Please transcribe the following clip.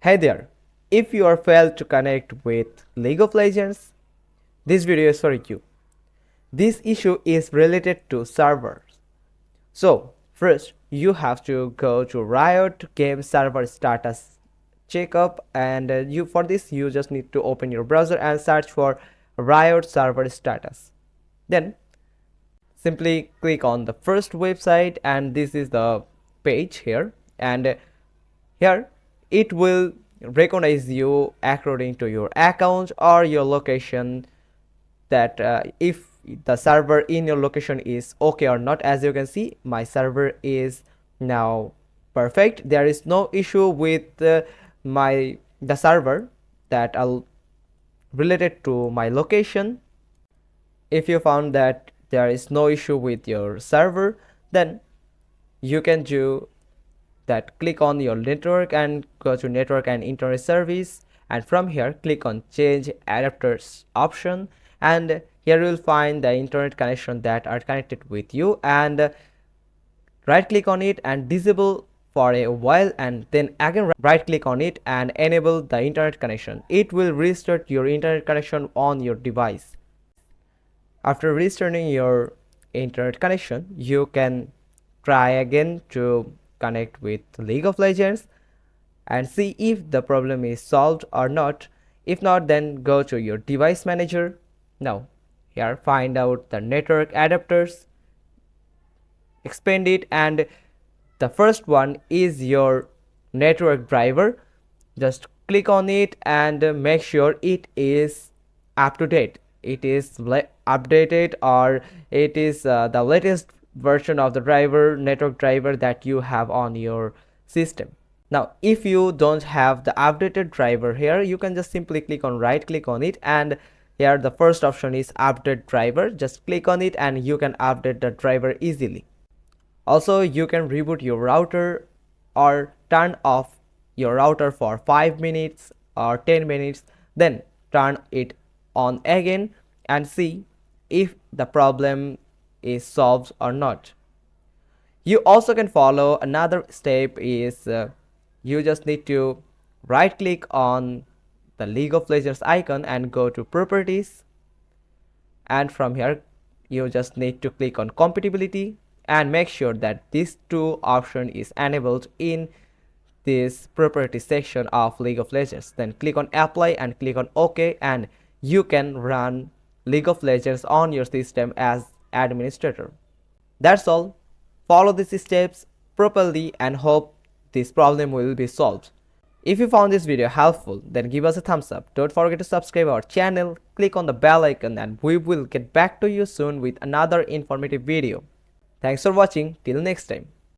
Hey there, if you are failed to connect with League of Legends, this video is for you. This issue is related to servers. So first you have to go to Riot game server status checkup, and you for this you just need to open your browser and search for Riot server status. Then simply click on the first website, and this is the page here, and here it will recognize you according to your account or your location, that if the server in your location is okay or not. As you can see, my server is now perfect. There is no issue with the server that I'll related to my location. If you found that there is no issue with your server, then you can do that, click on your network and go to network and internet service, and from here click on change adapters option, and here you will find the internet connection that are connected with you, and right click on it and disable for a while, and then again right click on it and enable the internet connection. It will restart your internet connection on your device. After restarting your internet connection, you can try again to connect with League of Legends and see if the problem is solved or not. If not, then go to your device manager. Now here find out the network adapters, expand it, and the first one is your network driver. Just click on it and make sure it is up to date, it is updated, or it is the latest version of the network driver that you have on your system. Now if you don't have the updated driver here, you can just simply click on right click on it, and here the first option is update driver. Just click on it and you can update the driver easily. Also, you can reboot your router or turn off your router for 5 minutes or 10 minutes, then turn it on again and see if the problem is solved or not. You also can follow another step is you just need to right click on the League of Legends icon and go to properties, and from here you just need to click on compatibility and make sure that this two option is enabled in this property section of League of Legends. Then click on apply and click on OK, and you can run League of Legends on your system as administrator. That's all. Follow these steps properly and hope this problem will be solved. If you found this video helpful, then give us a thumbs up. Don't forget to subscribe our channel, click on the bell icon, and we will get back to you soon with another informative video. Thanks for watching. Till next time.